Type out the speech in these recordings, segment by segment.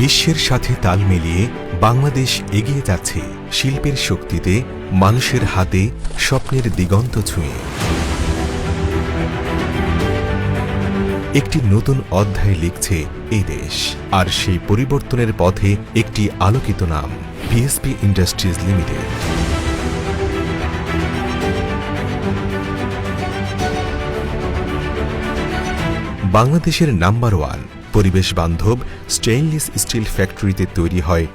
বিশ্বের সাথে তাল মিলিয়ে বাংলাদেশ এগিয়ে যাচ্ছে শিল্পের শক্তিতে, মানুষের হাতে স্বপ্নের দিগন্ত ছুঁয়ে। একটি নতুন অধ্যায় লিখছে এই দেশ, আর সেই পরিবর্তনের পথে একটি আলোকিত নাম, পিএসপি ইন্ডাস্ট্রিজ লিমিটেড। বাংলাদেশের নাম্বার 1 পরিবেশ বান্ধব স্টেইনলেস স্টিল ফ্যাক্টরিতে তৈরি হয়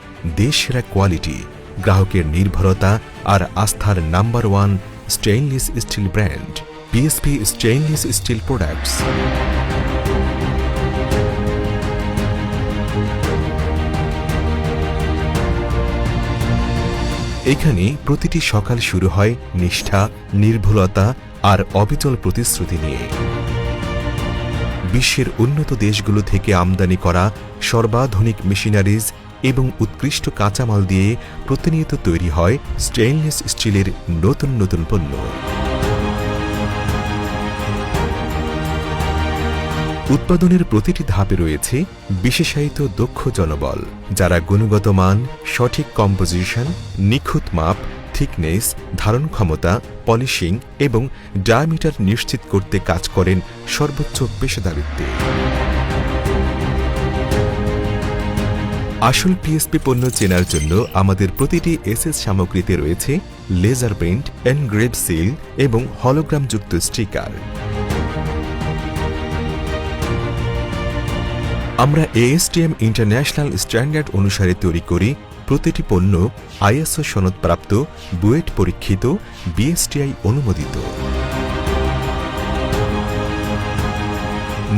দেশসেরা কোয়ালিটি, গ্রাহকের নির্ভরতা আর আস্থার number 1 stainless steel brand, PSP stainless steel products. এখানে প্রতিটি সকাল শুরু হয় নিষ্ঠা, নির্ভুলতা আর অবিচল প্রতিশ্রুতি নিয়ে। বিশ্বের উন্নত দেশগুলো থেকে আমদানি করা সর্বাধুনিক মেশিনারিজ এবং উৎকৃষ্ট কাঁচামাল দিয়ে প্রতিনিয়ত তৈরি হয় স্টেইনলেস স্টিলের নতুন নতুন পণ্য। উৎপাদনের প্রতিটি ধাপে রয়েছে বিশেষায়িত দক্ষ জনবল, যারা গুণগত মান, সঠিক কম্পোজিশন, নিখুঁত মাপ, থিকনেস, ধারণ ক্ষমতা, পলিশিং এবং ডায়ামিটার নিশ্চিত করতে কাজ করেন সর্বোচ্চ পেশাদারিত্বে। আসল পিএসপি পণ্য চেনার জন্য আমাদের প্রতিটি এসএস সামগ্রীতে রয়েছে লেজার প্রিন্ট, এনগ্রেভ সিল এবং হলোগ্রামযুক্ত স্টিকার। আমরা এএসটিএম ইন্টারন্যাশনাল স্ট্যান্ডার্ড অনুসারে তৈরি করি প্রতিটি পণ্য আইএসও সনদপ্রাপ্ত, বুয়েট পরীক্ষিত, বিএসটিআই অনুমোদিত।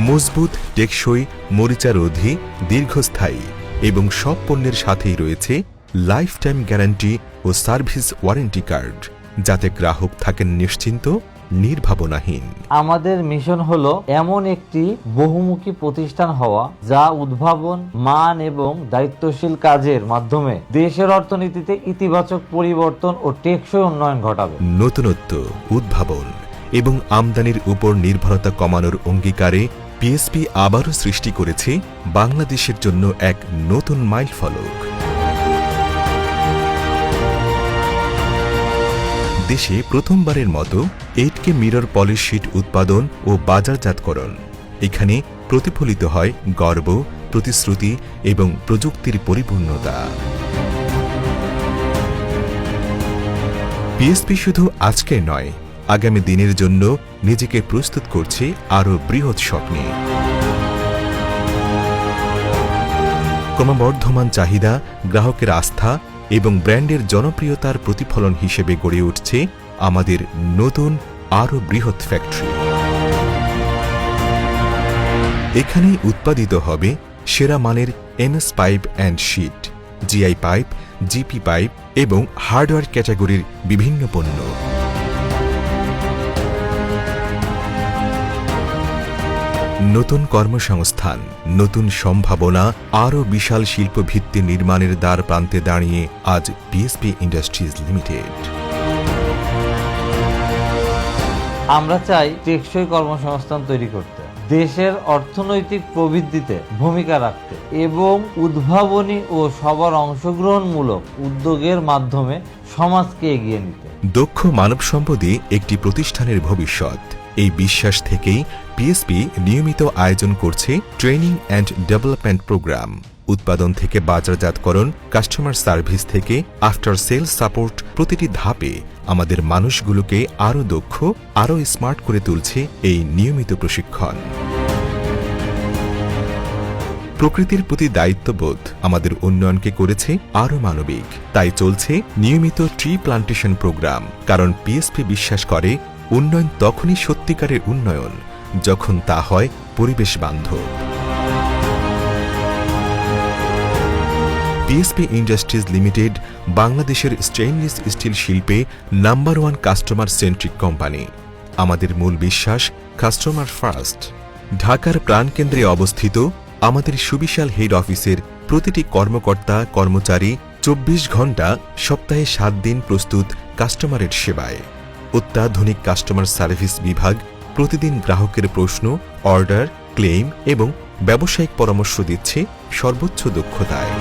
মজবুত, টেকসই, মরিচারোধী, দীর্ঘস্থায়ী এবং সব পণ্যের সাথেই রয়েছে লাইফ টাইম গ্যারান্টি ও সার্ভিস ওয়ারেন্টি কার্ড, যাতে গ্রাহক থাকেন নিশ্চিন্ত, নির্ভাবনাহীন। আমাদের মিশন হলো এমন একটি বহুমুখী প্রতিষ্ঠান হওয়া, যা উদ্ভাবন, মান এবং দায়িত্বশীল কাজের মাধ্যমে দেশের অর্থনীতিতে ইতিবাচক পরিবর্তন ও টেকসই উন্নয়ন ঘটাবে। নতুনত্ব, উদ্ভাবন এবং আমদানির উপর নির্ভরতা কমানোর অঙ্গীকারে পিএসপি আবারও সৃষ্টি করেছে বাংলাদেশের জন্য এক নতুন মাইলফলক। দেশে প্রথমবারের মতো 8K মিরর পলিশ শীট উৎপাদন ও বাজারজাতকরণ। এখানে প্রতিফলিত হয় গর্ব, প্রতিশ্রুতি এবং প্রযুক্তির পরিপূর্ণতা। পিএসপি শুধু আজকে নয়, আগামী দিনের জন্য নিজেকে প্রস্তুত করছে আরও বৃহৎ স্বপ্নে। ক্রমবর্ধমান চাহিদা, গ্রাহকের আস্থা এবং ব্র্যান্ডের জনপ্রিয়তার প্রতিফলন হিসেবে গড়ে উঠছে আমাদের নতুন আরও বৃহৎ ফ্যাক্টরি। এখানেই উৎপাদিত হবে সেরা মানের MS pipe and sheet, GI pipe, GP pipe এবং হার্ডওয়্যার ক্যাটাগরির বিভিন্ন পণ্য। নতুন কর্মসংস্থান, নতুন সম্ভাবনা, আরও বিশাল শিল্পভিত্তি নির্মাণের দ্বার প্রান্তে দাঁড়িয়ে আজ পিএসপি ইন্ডাস্ট্রিজ লিমিটেড। আমরা চাই টেকসই কর্মসংস্থান তৈরি করতে, দেশের অর্থনৈতিক প্রবৃদ্ধিতে ভূমিকা রাখতে এবং উদ্ভাবনী ও সবার অংশগ্রহণমূলক উদ্যোগের মাধ্যমে সমাজকে এগিয়ে নিতে। দক্ষ মানব সম্পদই একটি প্রতিষ্ঠানের ভবিষ্যৎ। এই বিশ্বাস থেকেই পিএসপি নিয়মিত আয়োজন করছে ট্রেনিং অ্যান্ড ডেভেলপমেন্ট প্রোগ্রাম। উৎপাদন থেকে বাজারজাতকরণ, কাস্টমার সার্ভিস থেকে আফটার সেলস সাপোর্ট, প্রতিটি ধাপে আমাদের মানুষগুলোকে আরও দক্ষ, আরও স্মার্ট করে তুলছে এই নিয়মিত প্রশিক্ষণ। প্রকৃতির প্রতি দায়িত্ববোধ আমাদের উন্নয়নকে করেছে আরও মানবিক। তাই চলছে নিয়মিত ট্রি প্লান্টেশন প্রোগ্রাম, কারণ পিএসপি বিশ্বাস করে উন্নয়ন তখনই সত্যিকারের উন্নয়ন যখন তা হয় পরিবেশ বান্ধব। পিএসপি ইন্ডাস্ট্রিজ লিমিটেড বাংলাদেশের স্টেইনলেস স্টিল শিল্পে নাম্বার 1 কাস্টমার সেন্ট্রিক কোম্পানি। আমাদের মূল বিশ্বাস কাস্টমার ফার্স্ট। ঢাকার প্রাণকেন্দ্রে অবস্থিত আমাদের সুবিশাল হেড অফিসের প্রতিটি কর্মকর্তা, কর্মচারী 24 ঘণ্টা সপ্তাহে 7 দিন প্রস্তুত কাস্টমারের সেবায়। অত্যাধুনিক কাস্টমার সার্ভিস বিভাগ প্রতিদিন গ্রাহকের প্রশ্ন, অর্ডার, ক্লেম এবং ব্যবসায়িক পরামর্শ দিচ্ছে সর্বোচ্চ দক্ষতায়।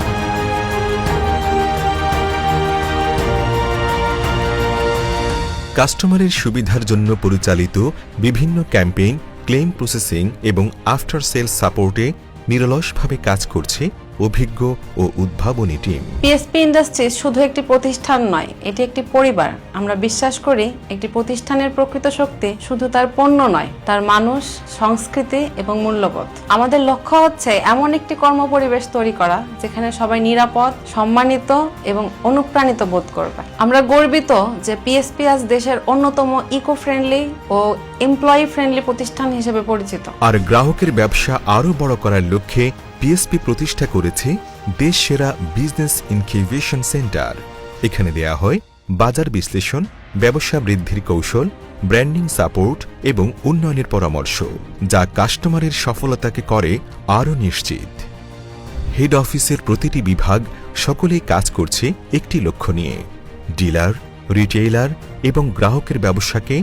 কাস্টমারের সুবিধার জন্য পরিচালিত বিভিন্ন ক্যাম্পেইন, ক্লেম প্রসেসিং এবং আফটার সেলস সাপোর্টে নিরলসভাবে কাজ করছে অভিজ্ঞ ও উদ্ভাবনী টিম। পিএসপি ইন্ডাস্ট্রিজ শুধু একটি প্রতিষ্ঠান নয়, এটি একটি পরিবার। আমরা বিশ্বাস করি একটি প্রতিষ্ঠানের প্রকৃত শক্তি শুধু তার পণ্য নয়, তার মানুষ, সংস্কৃতি এবং মূল্যবোধ। আমাদের লক্ষ্য হচ্ছে এমন একটি কর্মপরিবেশ তৈরি করা যেখানে সবাই নিরাপদ, সম্মানিত এবং অনুপ্রাণিত বোধ করবে। আমরা গর্বিত যে পিএসপি আজ দেশের অন্যতম ইকো ফ্রেন্ডলি ও এমপ্লয়ি ফ্রেন্ডলি প্রতিষ্ঠান হিসেবে পরিচিত। আর গ্রাহকের ব্যবসা আরও বড় করার লক্ষ্যে পিএসপি প্রতিষ্ঠা করেছে দেশ সেরা বিজনেস ইনকিউবেশন সেন্টার। এখানে দেয়া হয় বাজার বিশ্লেষণ, ব্যবসা বৃদ্ধির কৌশল, ব্র্যান্ডিং সাপোর্ট এবং উন্নয়নের পরামর্শ, যা কাস্টমারের সফলতাকে করে আরও নিশ্চিত। হেড অফিসের প্রতিটি বিভাগ সকলেই কাজ করছে একটি লক্ষ্য নিয়ে: ডিলার, রিটেইলার এবং গ্রাহকের ব্যবসাকে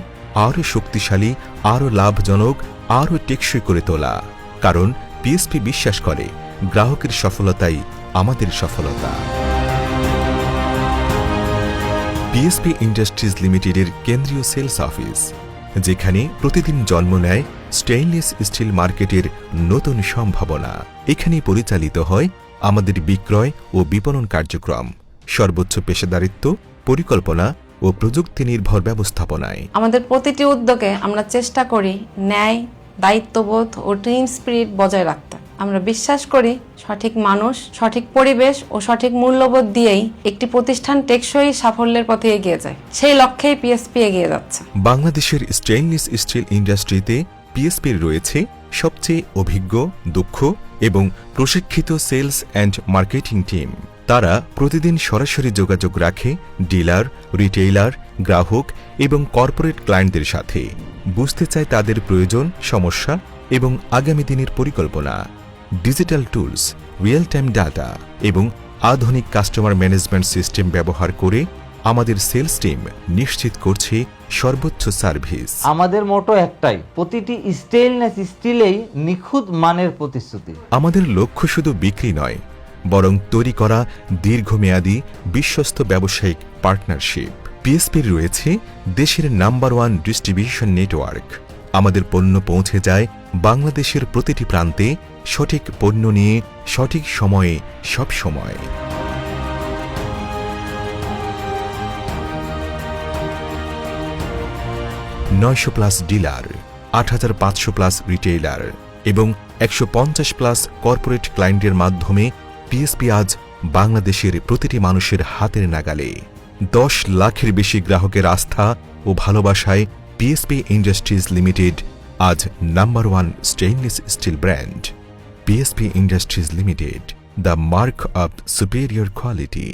আরও শক্তিশালী, আরও লাভজনক, আরও টেকসই করে তোলা। কারণ পিএসপি বিশ্বাস করে গ্রাহকের সফলতাই আমাদের সফলতা। পিএসপি ইন্ডাস্ট্রিজ লিমিটেডের কেন্দ্রীয় সেলস অফিস, যেখানে প্রতিদিন জন্ম নেয় স্টেইনলেস স্টিল মার্কেটের নতুন সম্ভাবনা। এখানে পরিচালিত হয় আমাদের বিক্রয় ও বিপণন কার্যক্রম সর্বোচ্চ পেশাদারিত্ব, পরিকল্পনা ও প্রযুক্তি নির্ভর ব্যবস্থাপনায়। আমাদের প্রতিটি উদ্যোগে আমরা চেষ্টা করি ন্যায়, দায়িত্ববোধ ও টিম স্পিরিট বজায় রাখতে। আমরা বিশ্বাস করি সঠিক মানুষ, সঠিক পরিবেশ ও সঠিক মূল্যবোধ দিয়েই একটি প্রতিষ্ঠান টেকসই সাফল্যের পথে এগিয়ে যায়। সেই লক্ষ্যেই পিএসপি এগিয়ে যাচ্ছে। বাংলাদেশের স্টেইনলেস স্টিল ইন্ডাস্ট্রিতে পিএসপির রয়েছে সবচেয়ে অভিজ্ঞ, দক্ষ এবং প্রশিক্ষিত সেলস অ্যান্ড মার্কেটিং টিম। তারা প্রতিদিন সরাসরি যোগাযোগ রাখে ডিলার, রিটেইলার, গ্রাহক এবং কর্পোরেট ক্লায়েন্টদের সাথে, বুঝতে চায় তাদের প্রয়োজন, সমস্যা এবং আগামী দিনের পরিকল্পনা। Digital tools, real time data এবং আধুনিক কাস্টমার ম্যানেজমেন্ট সিস্টেম ব্যবহার করে আমাদের সেলস টিম নিশ্চিত করছে সর্বোচ্চ সার্ভিস। আমাদের মোটো একটাই, প্রতিটি স্টেইনলেস স্টিলেই নিখুঁত মানের প্রতিশ্রুতি। আমাদের লক্ষ্য শুধু বিক্রি নয়, বরং তৈরি করা দীর্ঘমেয়াদী বিশ্বস্ত ব্যবসায়িক পার্টনারশিপ। পিএসপির রয়েছে দেশের নাম্বার 1 ডিস্ট্রিবিউশন নেটওয়ার্ক। আমাদের পণ্য পৌঁছে যায় বাংলাদেশের প্রতিটি প্রান্তে, সঠিক পণ্য নিয়ে সঠিক সময়ে, সব সময়। 900+ ডিলার, 8500+ রিটেইলার এবং 150+ কর্পোরেট ক্লায়েন্টের মাধ্যমে পিএসপি আজ বাংলাদেশের প্রতিটি মানুষের হাতের নাগালে। 10 লাখের বেশি গ্রাহকের আস্থা ও ভালোবাসায় পিএসপি ইন্ডাস্ট্রিজ লিমিটেড আজ number 1 stainless steel brand. PSP industries limited, the mark of superior quality.